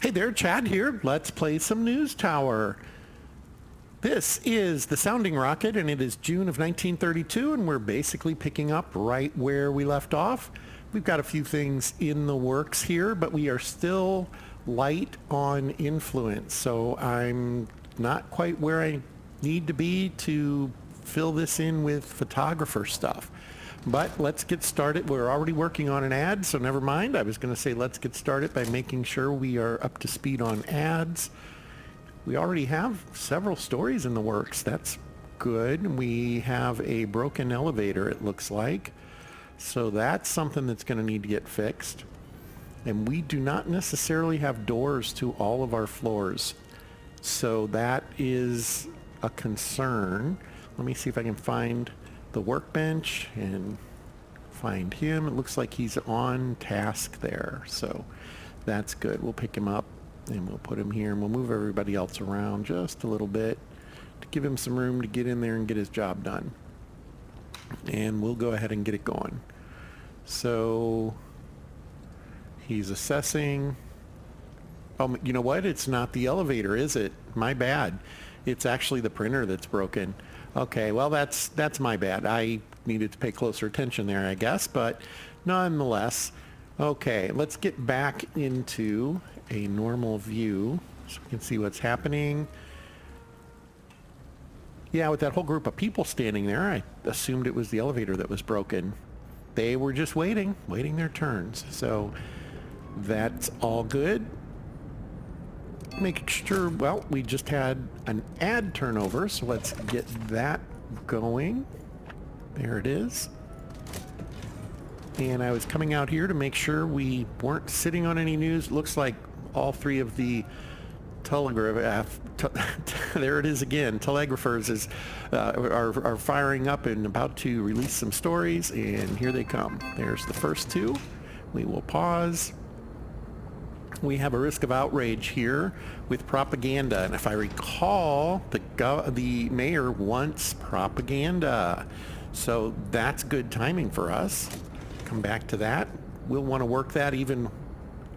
Hey there, Chad here. Let's play some NewsTower. This is the Sounding Rocket, and it is June of 1932, and we're basically picking up right where we left off. We've got a few things in the works here, but we are still light on influence, so I'm not quite where I need to be to fill this in with photographer stuff. But let's get started. We're already working on an ad, so never mind. I was going to say let's get started by making sure we are up to speed on ads. We already have several stories in the works. That's good. We have a broken elevator, it looks like. So that's something that's going to need to get fixed. And we do not necessarily have doors to all of our floors. So that is a concern. Let me see if I can find the workbench and find him. It looks like he's on task there, so that's good. We'll pick him up and we'll put him here, and we'll move everybody else around just a little bit to give him some room to get in there and get his job done. And we'll go ahead and get it going. So he's assessing. Oh, you know what? It's not the elevator, is it? My bad. It's actually the printer that's broken. Okay, well, that's my bad. I needed to pay closer attention there, I guess, but nonetheless. Okay, let's get back into a normal view so we can see what's happening. Yeah, with that whole group of people standing there, I assumed it was the elevator that was broken. They were just waiting their turns. So that's all good. Making sure, well, we just had an ad turnover, so let's get that going. There it is. And I was coming out here to make sure we weren't sitting on any news. Looks like all three of the there it is again, telegraphers are firing up and about to release some stories, and here they come. There's the first two. We will pause. We have a risk of outrage here with propaganda, and if I recall, the mayor wants propaganda, so that's good timing for us. Come back to that. We'll want to work that even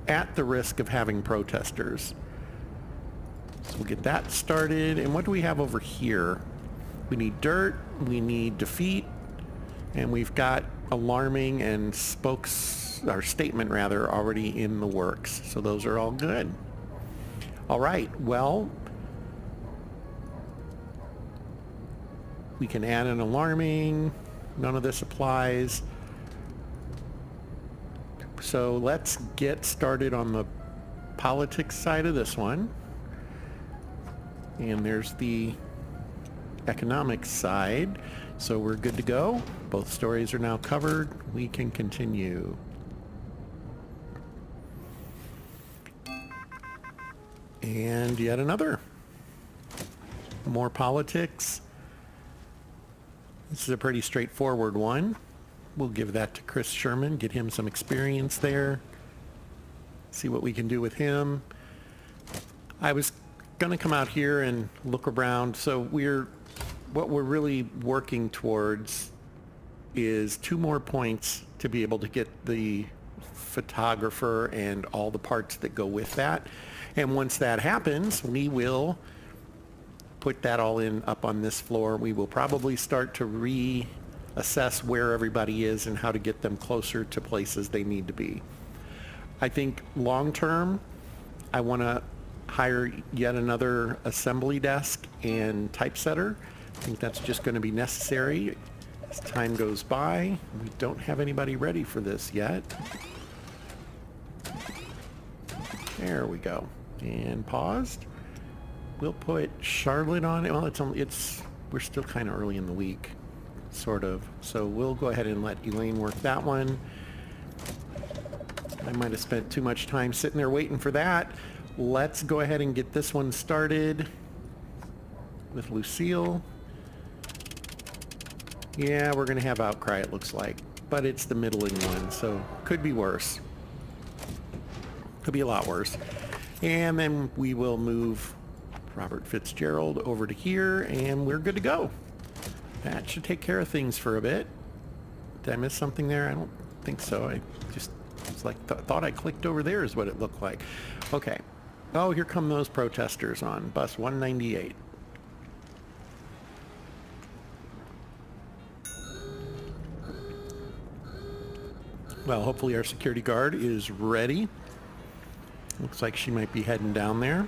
at the risk of having protesters. So we'll get that started. And what do we have over here? We need dirt, we need defeat, and we've got alarming and statement rather already in the works. So those are all good. All right, well, we can add an alarming. None of this applies. So let's get started on the politics side of this one. And there's the economics side. So we're good to go. Both stories are now covered. We can continue. And yet another. More politics. This is a pretty straightforward one. We'll give that to Chris Sherman, get him some experience there. See what we can do with him. I was going to come out here and look around. So what we're really working towards is 2 more points to be able to get the photographer and all the parts that go with that. And once that happens, we will put that all up on this floor. We will probably start to reassess where everybody is and how to get them closer to places they need to be. I think long term, I want to hire yet another assembly desk and typesetter. I think that's just going to be necessary as time goes by. We don't have anybody ready for this yet. There we go. And paused. We'll put Charlotte on it. Well, we're still kind of early in the week, sort of. So we'll go ahead and let Elaine work that one. I might have spent too much time sitting there waiting for that. Let's go ahead and get this one started with Lucille. Yeah, we're going to have outcry, it looks like. But it's the middling one, so could be worse. Could be a lot worse. And then we will move Robert Fitzgerald over to here, and we're good to go. That should take care of things for a bit. Did I miss something there? I don't think so. I just thought I clicked over there is what it looked like. Okay. Oh, here come those protesters on bus 198. Well, hopefully our security guard is ready. Looks like she might be heading down there.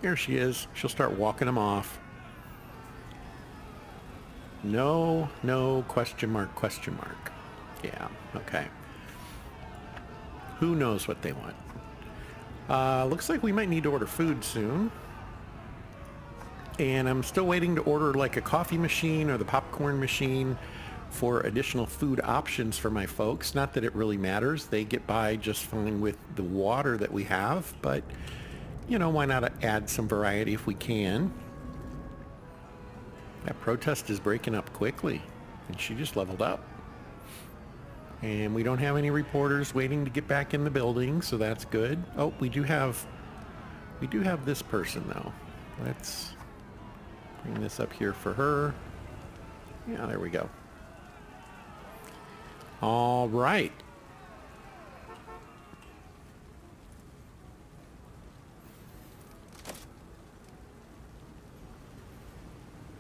Here she is. She'll start walking them off. No, no, question mark, question mark. Yeah, okay. Who knows what they want? Looks like we might need to order food soon. And I'm still waiting to order like a coffee machine or the popcorn machine for additional food options for my folks. Not that it really matters. They get by just fine with the water that we have, but you know, why not add some variety if we can? That protest is breaking up quickly, and she just leveled up. And we don't have any reporters waiting to get back in the building, so that's good. Oh, we do have this person though. Let's bring this up here for her. Yeah, there we go. All right.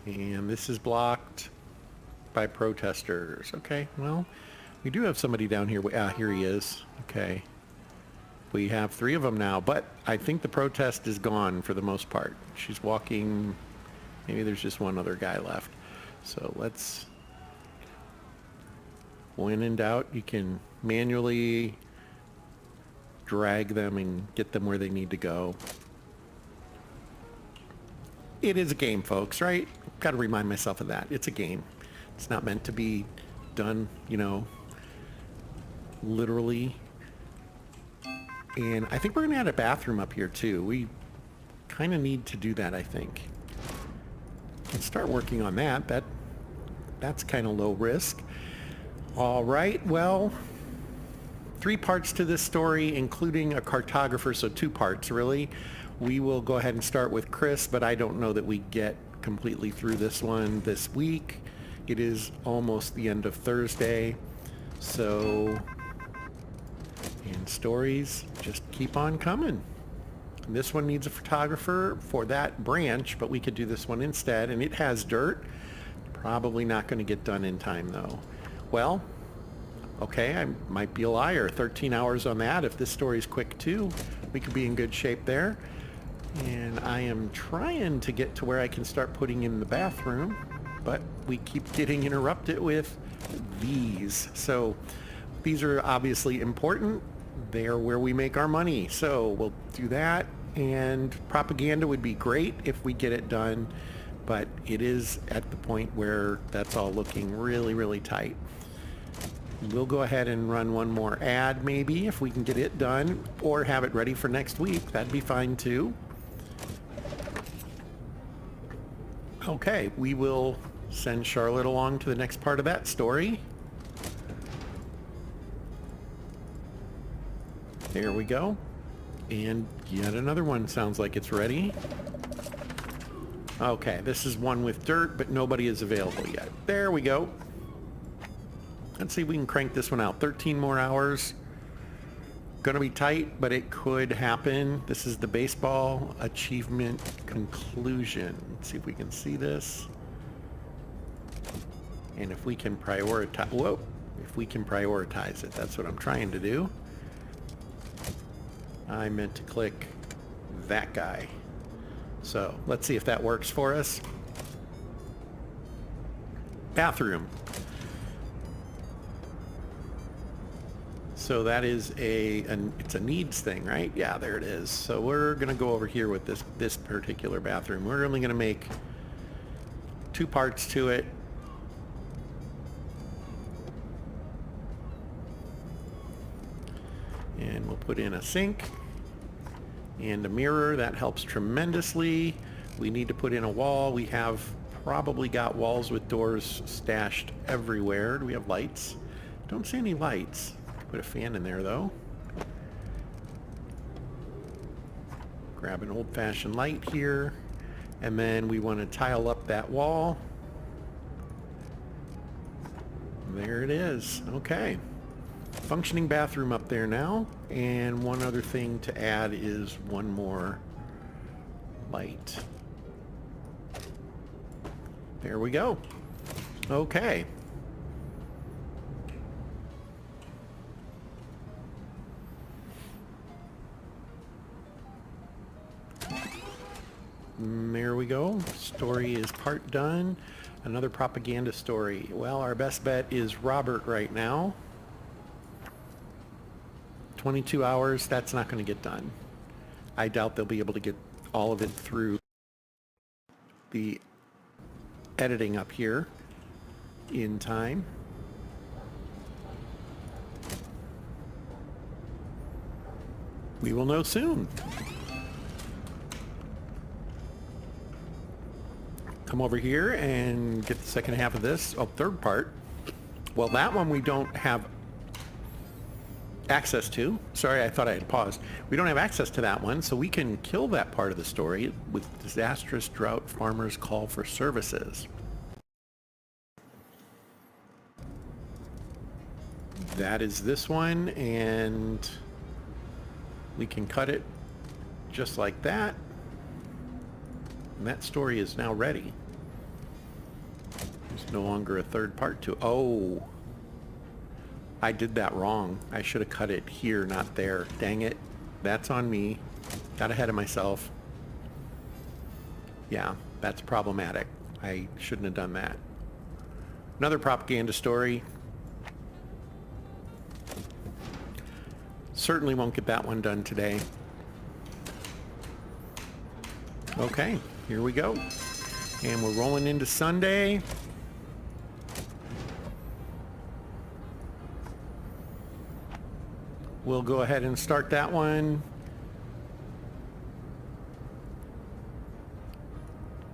And this is blocked by protesters. Okay, well, we do have somebody down here. Here he is. Okay. We have 3 of them now, but I think the protest is gone for the most part. She's walking. Maybe there's just one other guy left. So let's, when in doubt, you can manually drag them and get them where they need to go. It is a game, folks, right? Got to remind myself of that. It's a game. It's not meant to be done, you know, literally. And I think we're going to add a bathroom up here, too. We kind of need to do that, I think. And start working on that. That's kind of low risk. All right, well, 3 parts to this story, including a cartographer, so 2 parts, really. We will go ahead and start with Chris, but I don't know that we get completely through this one this week. It is almost the end of Thursday, so, and stories just keep on coming. This one needs a photographer for that branch, but we could do this one instead, and it has dirt. Probably not going to get done in time, though. Well, okay, I might be a liar. 13 hours on that. If this story's quick, too, we could be in good shape there. And I am trying to get to where I can start putting in the bathroom, but we keep getting interrupted with these. So these are obviously important. They're where we make our money. So we'll do that. And propaganda would be great if we get it done, but it is at the point where that's all looking really, really tight. We'll go ahead and run one more ad maybe if we can get it done, or have it ready for next week. That'd be fine too. Okay, we will send Charlotte along to the next part of that story. There we go. And yet another one sounds like it's ready. Okay, this is one with dirt, but nobody is available yet. There we go. Let's see if we can crank this one out. 13 more hours. Gonna be tight, but it could happen. This is the baseball achievement conclusion. Let's see if we can see this. And if we can prioritize, whoa, if we can prioritize it, that's what I'm trying to do. I meant to click that guy. So let's see if that works for us. Bathroom. So that is it's a needs thing, right? Yeah, there it is. So we're gonna go over here with this particular bathroom. We're only gonna make 2 parts to it. And we'll put in a sink and a mirror. That helps tremendously. We need to put in a wall. We have probably got walls with doors stashed everywhere. Do we have lights? Don't see any lights. Put a fan in there though. Grab an old-fashioned light here, and then we want to tile up that wall. There it is. Okay. Functioning bathroom up there now. And one other thing to add is one more light. There we go. Okay. There we go. Story is part done. Another propaganda story. Well, our best bet is Robert right now. 22 hours, that's not going to get done. I doubt they'll be able to get all of it through the editing up here in time. We will know soon. Come over here and get the second half of this. Oh, third part. Well, that one we don't have access to. Sorry, I thought I had paused. We don't have access to that one, so we can kill that part of the story with disastrous drought farmers call for services. That is this one, and we can cut it just like that. And that story is now ready. There's no longer a third part to it. Oh, I did that wrong. I should have cut it here, not there. Dang it. That's on me. Got ahead of myself. Yeah, that's problematic. I shouldn't have done that. Another propaganda story. Certainly won't get that one done today. Okay, here we go. And we're rolling into Sunday. We'll go ahead and start that one.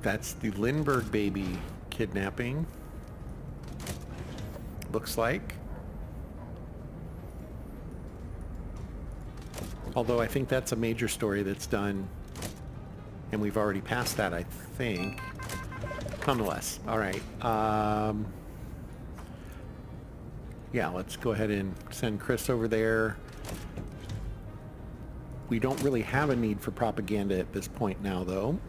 That's the Lindbergh baby kidnapping. Looks like. Although I think that's a major story that's done. And we've already passed that, I think. Nonetheless. All right. Yeah, let's go ahead and send Chris over there. We don't really have a need for propaganda at this point now, though.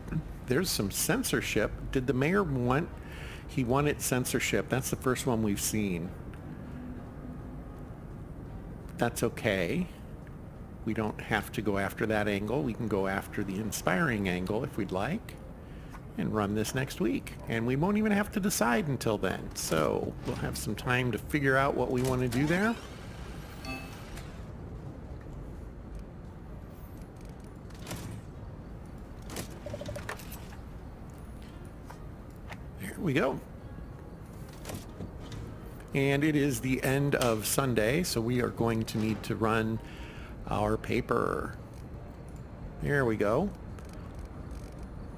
There's some censorship. Did the mayor want... He wanted censorship. That's the first one we've seen. That's okay. We don't have to go after that angle. We can go after the inspiring angle if we'd like and run this next week. And we won't even have to decide until then. So we'll have some time to figure out what we want to do there. There we go. And it is the end of Sunday, so we are going to need to run our paper. There we go.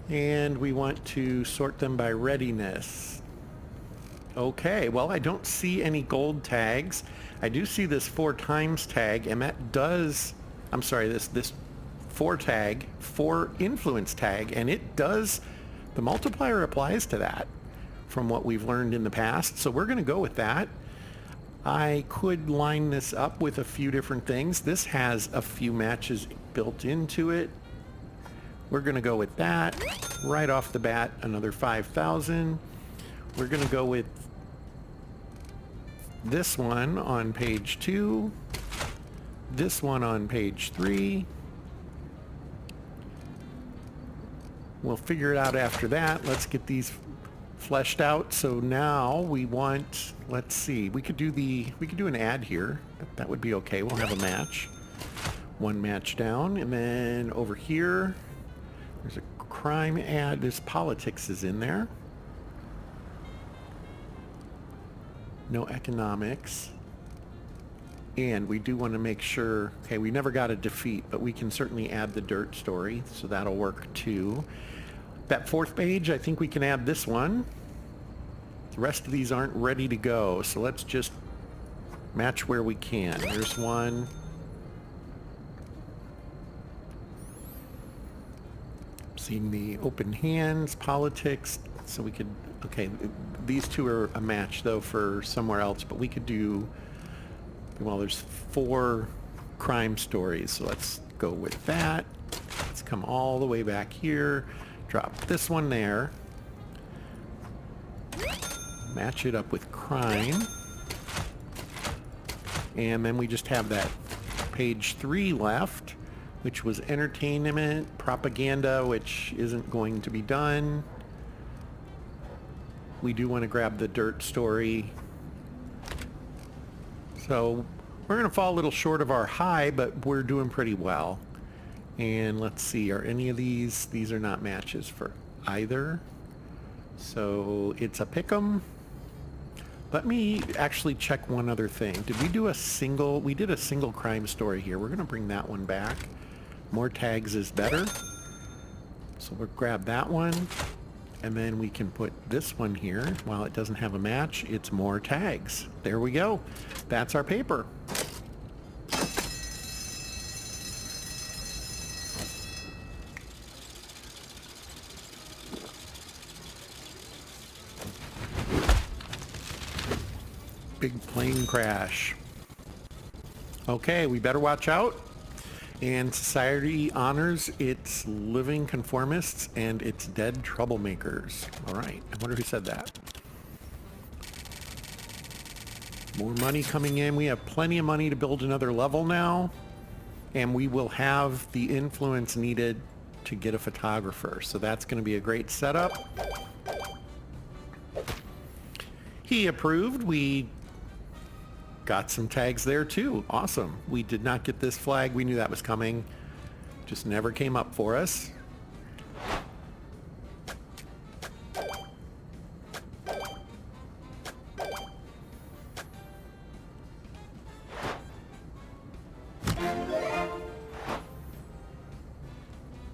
And we want to sort them by readiness. Okay, well, I don't see any gold tags. I do see this 4 times tag, and that does, I'm sorry, this 4 tag, 4 influence tag, and it does, the multiplier applies to that from what we've learned in the past. So we're going to go with that. I could line this up with a few different things. This has a few matches built into it. We're going to go with that. Right off the bat, another 5,000. We're going to go with this one on page 2. This one on page 3. We'll figure it out after that. Let's get these fleshed out. So now we want, let's see, we could do an ad here. That would be okay. We'll have a match. One match down, and then over here there's a crime ad. There's politics is in there. No economics. And we do want to make sure, okay, we never got a defeat, but we can certainly add the dirt story, so that'll work too. That 4th page, I think we can add this one. The rest of these aren't ready to go, so let's just match where we can. There's one. Seeing the open hands, politics, so we could, okay, these two are a match though for somewhere else, but we could do Well, there's 4 crime stories, so let's go with that. Let's come all the way back here, drop this one there, match it up with crime, and then we just have that page 3 left, which was entertainment, propaganda, which isn't going to be done. We do want to grab the dirt story. So we're going to fall a little short of our high, but we're doing pretty well. And let's see, are any of these are not matches for either. So it's a pick'em. Let me actually check one other thing. Did we do a single, we did a single crime story here. We're going to bring that one back. More tags is better. So we'll grab that one. And then we can put this one here. While it doesn't have a match, it's more tags. There we go. That's our paper. Big plane crash. Okay, we better watch out. And society honors its living conformists and its dead troublemakers. All right, I wonder who said that. More money coming in. We have plenty of money to build another level now. And we will have the influence needed to get a photographer. So that's going to be a great setup. He approved. We got some tags there too. Awesome. We did not get this flag. We knew that was coming. Just never came up for us.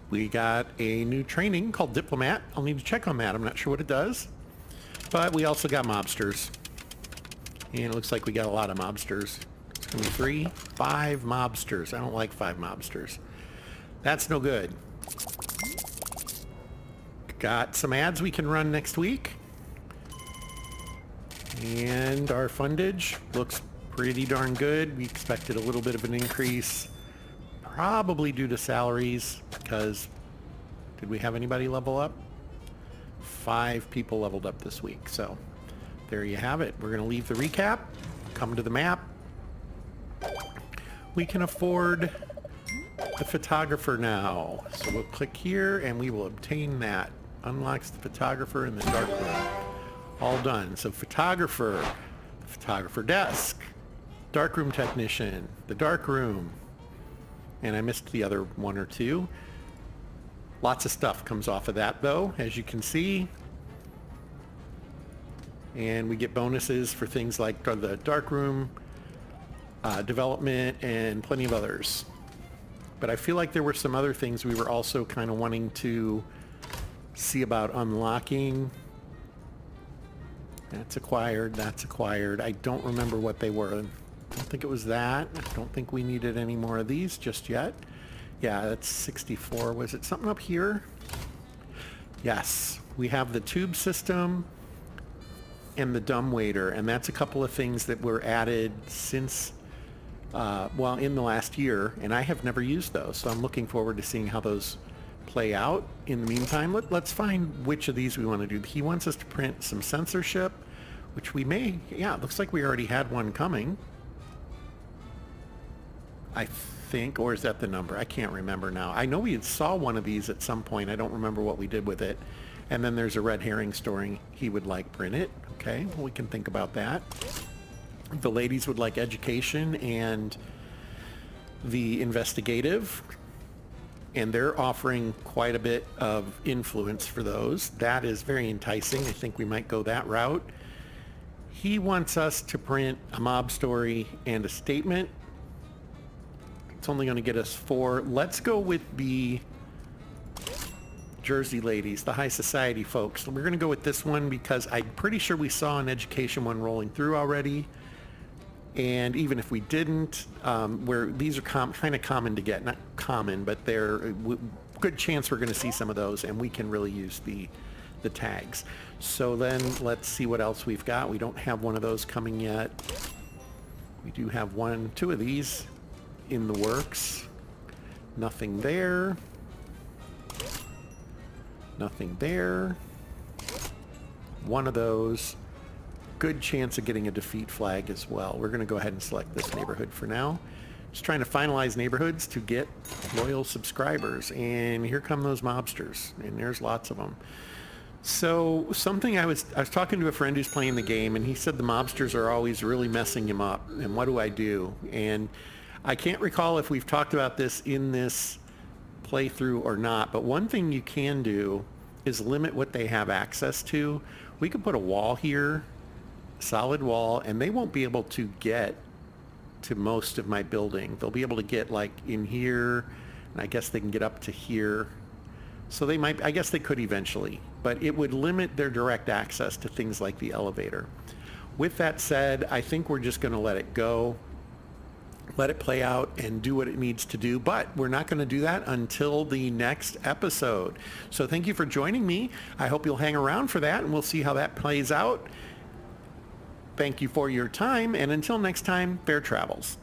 We got a new training called Diplomat. I'll need to check on that. I'm not sure what it does. But we also got mobsters. And it looks like we got a lot of mobsters. It's going to be 3, 5 mobsters. I don't like 5 mobsters. That's no good. Got some ads we can run next week. And our fundage looks pretty darn good. We expected a little bit of an increase. Probably due to salaries, because did we have anybody level up? 5 people leveled up this week. So there you have it. We're going to leave the recap, come to the map. We can afford the photographer now. So we'll click here and we will obtain that. Unlocks the photographer in the dark room. All done. So photographer, the photographer desk, darkroom technician, the dark room. And I missed the other 1 or 2. Lots of stuff comes off of that though, as you can see. And we get bonuses for things like the darkroom, development, and plenty of others. But I feel like there were some other things we were also kind of wanting to see about unlocking. That's acquired, that's acquired. I don't remember what they were. I don't think it was that. I don't think we needed any more of these just yet. Yeah, that's 64. Was it something up here? Yes, we have the tube system and the dumbwaiter, and that's a couple of things that were added since, well, in the last year, and I have never used those, so I'm looking forward to seeing how those play out. In the meantime, let's find which of these we want to do. He wants us to print some censorship, which we may, yeah, it looks like we already had one coming. I think, or is that the number? I can't remember now. I know we had saw one of these at some point. I don't remember what we did with it. And then there's a red herring story he would like printed. Okay, well, we can think about that. The ladies would like education and the investigative. And they're offering quite a bit of influence for those. That is very enticing. I think we might go that route. He wants us to print a mob story and a statement. It's only going to get us 4. Let's go with the Jersey ladies, the high society folks. We're going to go with this one because I'm pretty sure we saw an education one rolling through already. And even if we didn't, where these are kind of common to get, not common, but they're good chance we're going to see some of those, and we can really use the tags. So then let's see what else we've got. We don't have one of those coming yet. We do have two of these in the works. Nothing there. Nothing there. One of those. Good chance of getting a defeat flag as well. We're going to go ahead and select this neighborhood for now. Just trying to finalize neighborhoods to get loyal subscribers. And here come those mobsters. And there's lots of them. So something I was talking to a friend who's playing the game, and he said the mobsters are always really messing him up. And what do I do? And I can't recall if we've talked about this in this playthrough or not, but one thing you can do is limit what they have access to. We could put a wall here, solid wall, and they won't be able to get to most of my building. They'll be able to get like in here, and I guess they can get up to here. So they might, I guess they could eventually, but it would limit their direct access to things like the elevator. With that said, I think we're just going to let it go, let it play out and do what it needs to do, but we're not going to do that until the next episode. So thank you for joining me. I hope you'll hang around for that, and we'll see how that plays out. Thank you for your time, and until next time, fair travels.